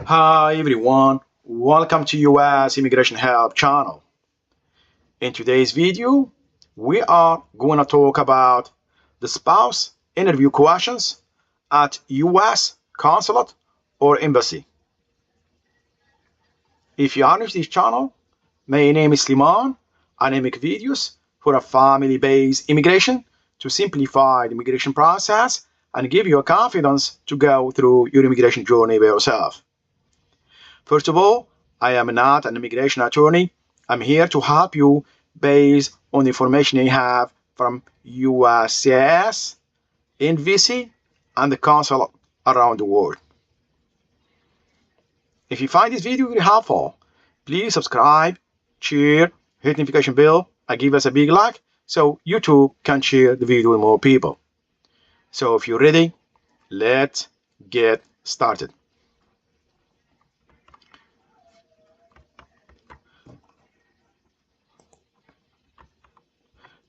Hi everyone, welcome to US Immigration Help channel. In today's video, we are going to talk about the spouse interview questions at US Consulate or Embassy. If you are new to this channel, my name is Sliman and I make videos for a family-based immigration to simplify the immigration process and give you a confidence to go through your immigration journey by yourself. First of all, I am not an immigration attorney. I'm here to help you based on the information I have from USCIS, Embassy, and the consulate around the world. If you find this video very helpful, please subscribe, share, hit the notification bell, and give us a big like so YouTube can share the video with more people. So if you're ready, let's get started.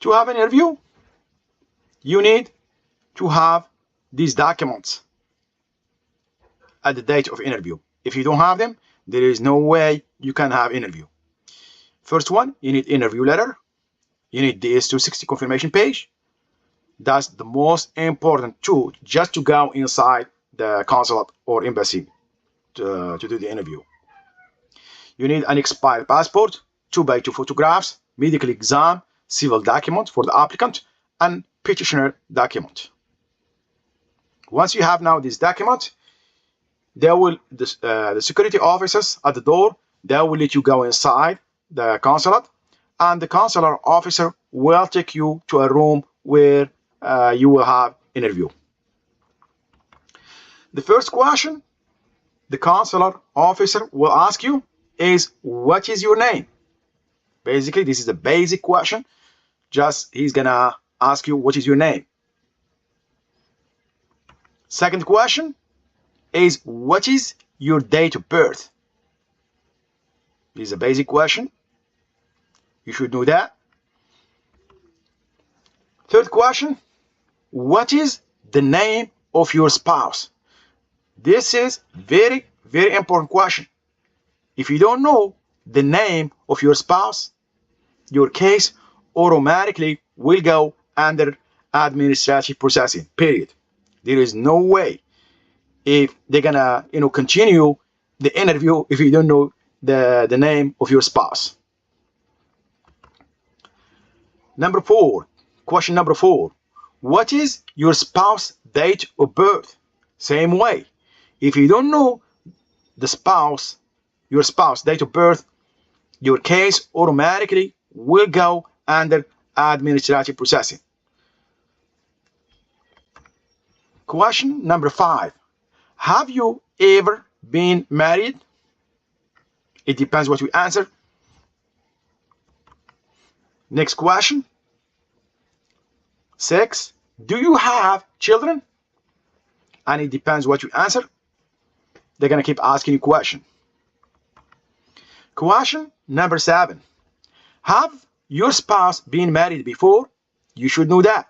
To have an interview, you need to have these documents at the date of interview. If you don't have them, there is no way you can have interview. First one, you need interview letter. You need the DS-260 confirmation page. That's the most important tool just to go inside the consulate or embassy to do the interview. You need an expired passport, 2x2 photographs, medical exam, civil document for the applicant, and petitioner document. Once you have now this document, the security officers at the door, they will let you go inside the consulate, and the consular officer will take you to a room where you will have interview. The first question the consular officer will ask you is, what is your name? Basically, this is a basic question. Just he's gonna ask you, what is your name? Second question is, what is your date of birth? This is a basic question. You should know that. Third question, what is the name of your spouse? This is very, very important question. If you don't know the name of your spouse, your case automatically will go under administrative processing, period. There is no way if they're gonna continue the interview if you don't know the name of your spouse. Question number four, what is your spouse date of birth? Same way, if you don't know your spouse date of birth, your case automatically will go under administrative processing. Question number five, have you ever been married? It depends what you answer. Next question, 6, do you have children? And it depends what you answer. They're gonna keep asking you question. Question number 7, have your spouse been married before? You should know that.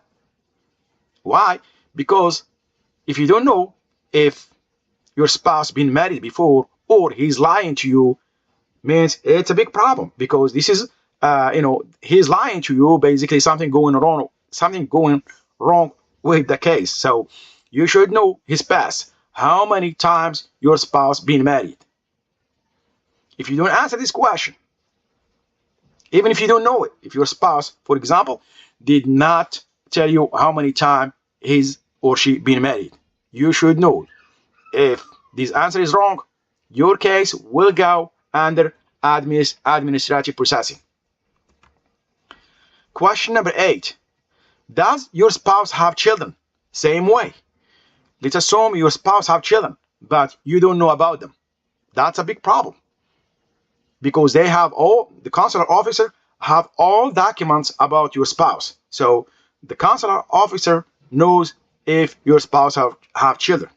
Why? Because if you don't know if your spouse been married before or he's lying to you, means it's a big problem, because this is he's lying to you, basically something going wrong with the case. So you should know his past, how many times your spouse been married. If you don't answer this question, even if you don't know it, if your spouse, for example, did not tell you how many times his or she been married, you should know. If this answer is wrong, your case will go under administrative processing. Question number 8, does your spouse have children? Same way. Let's assume your spouse have children, but you don't know about them. That's a big problem, because they have the consular officer have all documents about your spouse. So the consular officer knows if your spouse have children.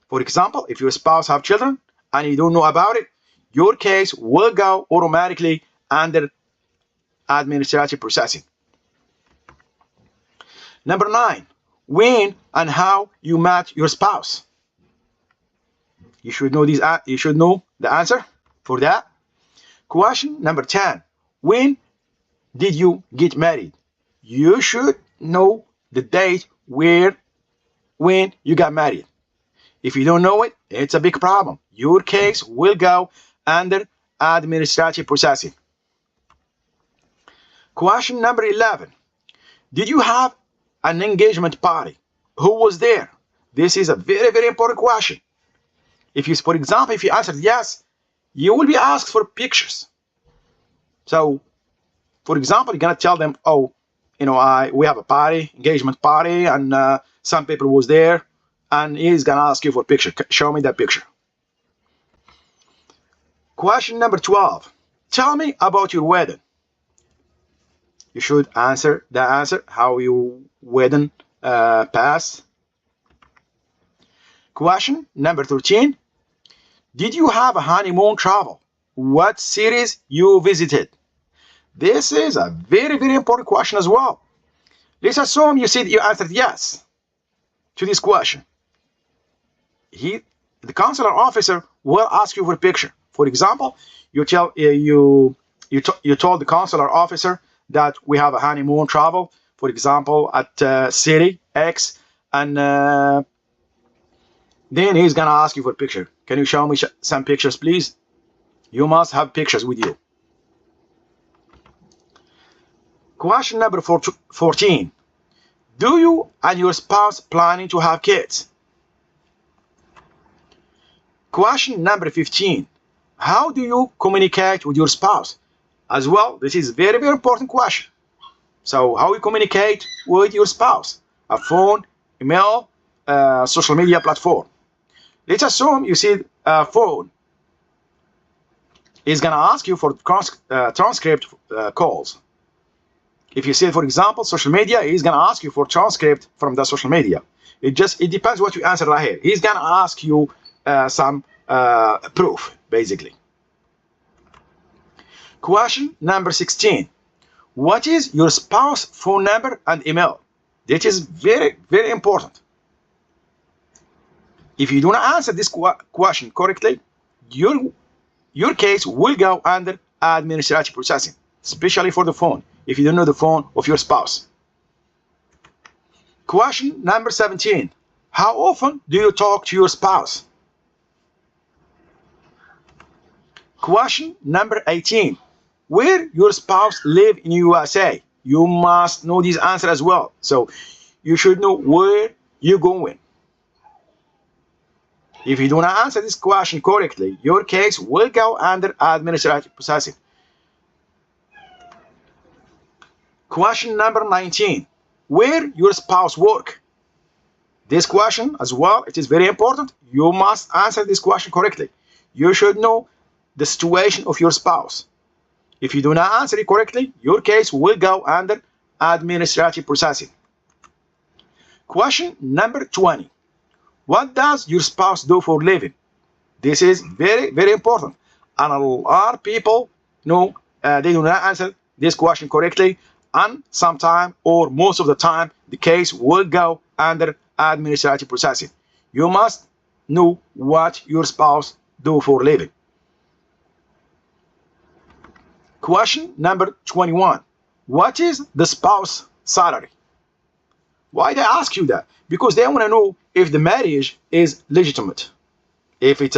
For example, if your spouse have children and you don't know about it, your case will go automatically under administrative processing. Number 9, when and how you met your spouse. You should know these. You should know the answer for that. Question number 10. When did you get married? You should know the date when you got married. If you don't know it, it's a big problem. Your case will go under administrative processing. Question number 11. Did you have an engagement party? Who was there? This is a very, very important question. If you, for example, if you answered yes, you will be asked for pictures. So, for example, you're gonna tell them, oh, we have a party, engagement party, and some people was there, and he's gonna ask you for a picture. Show me that picture. Question number 12. Tell me about your wedding. You should answer the answer how your wedding passed. Question number 13. Did you have a honeymoon travel? What cities you visited? This is a very, very important question as well. Let's assume you said you answered yes to this question. The consular officer will ask you for a picture. For example, you told the consular officer that we have a honeymoon travel, for example, at city X, and then he's gonna ask you for a picture. Can you show me some pictures, please? You must have pictures with you. Question number 14. Do you and your spouse planning to have kids? Question number 15. How do you communicate with your spouse? As well, this is very, very important question. So, how you communicate with your spouse? A phone, email, social media platform. Let's assume you see a phone. It's gonna ask you for transcript calls. If you say, for example, social media, he's gonna ask you for transcript from the social media. It depends what you answer right here. He's gonna ask you some proof, basically. Question number 16. What is your spouse's phone number and email? That is very, very important. If you do not answer this question correctly, your case will go under administrative processing, especially for the phone, if you don't know the phone of your spouse. Question number 17. How often do you talk to your spouse? Question number 18. Where your spouse live in USA? You must know this answer as well. So you should know where you're going. If you do not answer this question correctly, your case will go under administrative processing. Question number 19. Where your spouse work? This question as well, it is very important. You must answer this question correctly. You should know the situation of your spouse. If you do not answer it correctly, your case will go under administrative processing. Question number 20. What does your spouse do for a living? This is very, very important. And a lot of people know they do not answer this question correctly. And sometime or most of the time, the case will go under administrative processing. You must know what your spouse do for a living. Question number 21. What is the spouse salary? Why they ask you that? Because they want to know if the marriage is legitimate, if it's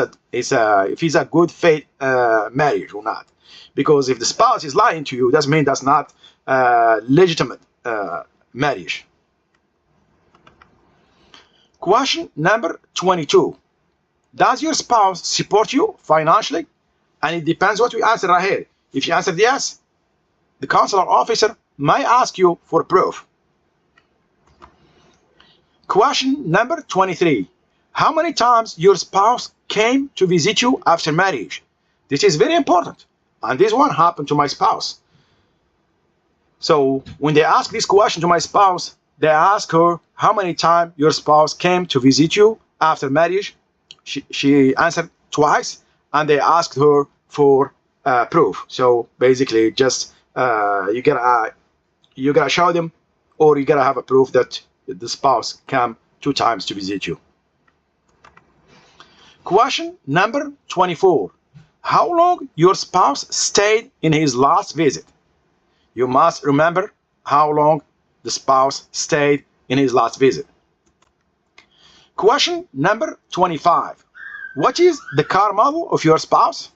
a good faith marriage or not. Because if the spouse is lying to you, that means that's not legitimate marriage. Question number 22. Does your spouse support you financially? And it depends what we answer right here. If you answered yes, the consular officer may ask you for proof. Question number 23. How many times your spouse came to visit you after marriage? This is very important. And this one happened to my spouse. So when they ask this question to my spouse, they ask her how many times your spouse came to visit you after marriage. She answered twice, and they asked her for proof. So basically, just you gotta show them, or you gotta have a proof that the spouse came 2 times to visit you. Question number 24. How long your spouse stayed in his last visit? You must remember how long the spouse stayed in his last visit. Question number 25. What is the car model of your spouse?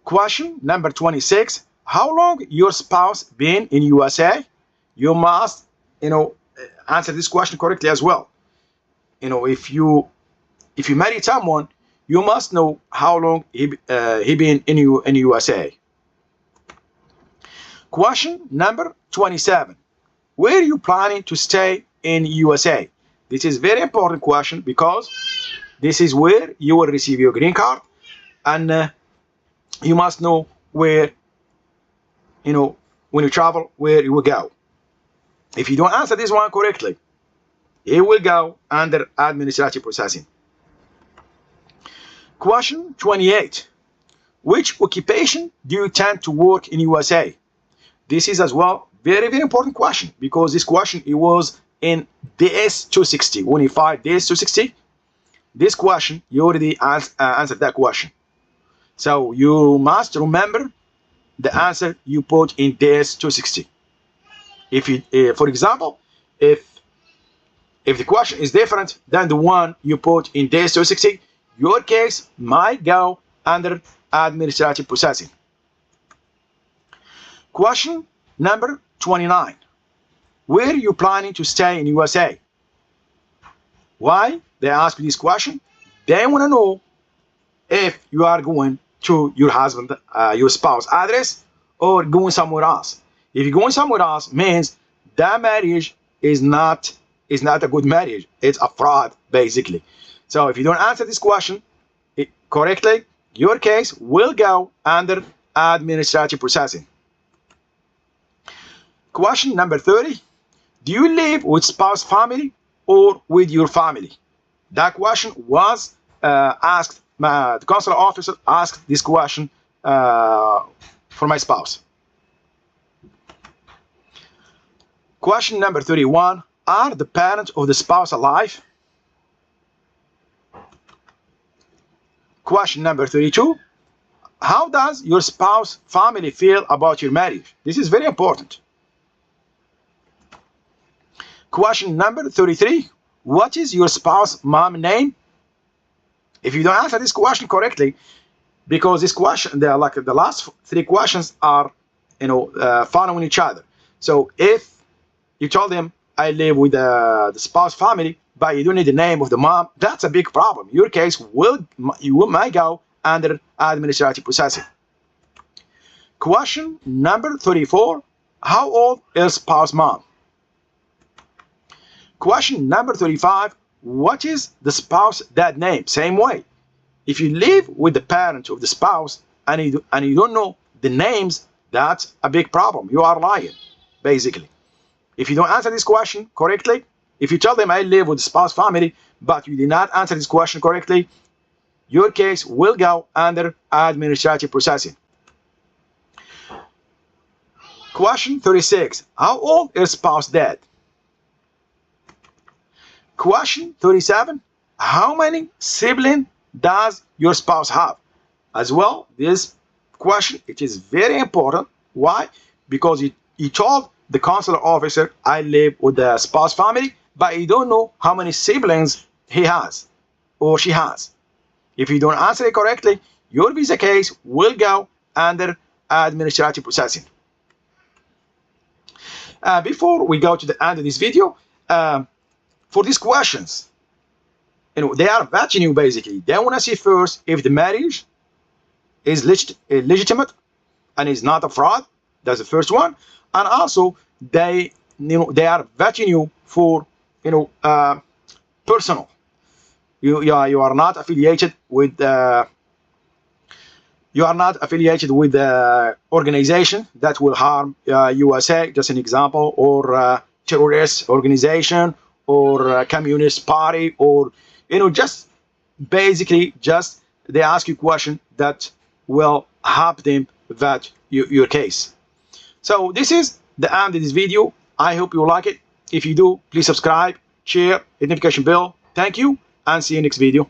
Question number 26. How long your spouse been in USA? You must, answer this question correctly as well. If you marry someone, you must know how long he been in USA. Question number 27. Where are you planning to stay in USA? This is very important question because this is where you will receive your green card, and you must know where, when you travel, where you will go. If you don't answer this one correctly, it will go under administrative processing. Question 28. Which occupation do you tend to work in USA? This is as well very, very important question because this question, it was in DS-260. When you file DS-260, this question, you already answered that question. So you must remember the answer you put in DS-260. If you, for example, if the question is different than the one you put in DS-260, your case might go under administrative processing. Question number 29. Where are you planning to stay in USA? Why they ask you this question? They want to know if you are going to your husband, your spouse address, or going somewhere else. If you're going somewhere else, means that marriage is not a good marriage. It's a fraud, basically. So if you don't answer this question correctly, your case will go under administrative processing. Question number 30. Do you live with spouse family or with your family? That question was asked. The consular officer asked this question for my spouse. Question number 31. Are the parents of the spouse alive? Question number 32. How does your spouse family feel about your marriage? This is very important. Question number 33. What is your spouse mom name? If you don't answer this question correctly, because this question, the last three questions are, following each other. So if you told them I live with the spouse family, but you don't need the name of the mom, that's a big problem. Your case might go under administrative processing. Question number 34. How old is spouse mom? Question number 35. What is the spouse dad name? Same way. If you live with the parent of the spouse and you don't know the names, that's a big problem. You are lying, basically. If you don't answer this question correctly, if you tell them I live with the spouse family, but you did not answer this question correctly, your case will go under administrative processing. Question 36. How old is spouse dad? Question 37. How many siblings does your spouse have? As well, this question, it is very important. Why? Because you told the consular officer I live with the spouse family, but you don't know how many siblings he has or she has. If you don't answer it correctly, your visa case will go under administrative processing. Before we go to the end of this video, for these questions, they are vetting you basically. They want to see first if the marriage is legitimate and is not a fraud. That's the first one. And also they are vetting you for personal. You are not affiliated with the organization that will harm USA, just an example, or terrorist organization, or communist party, or just basically just they ask you a question that will help them vet your case. So this is the end of this video. I hope you like it. If you do, please subscribe, share, hit the notification bell. Thank you, and see you next video.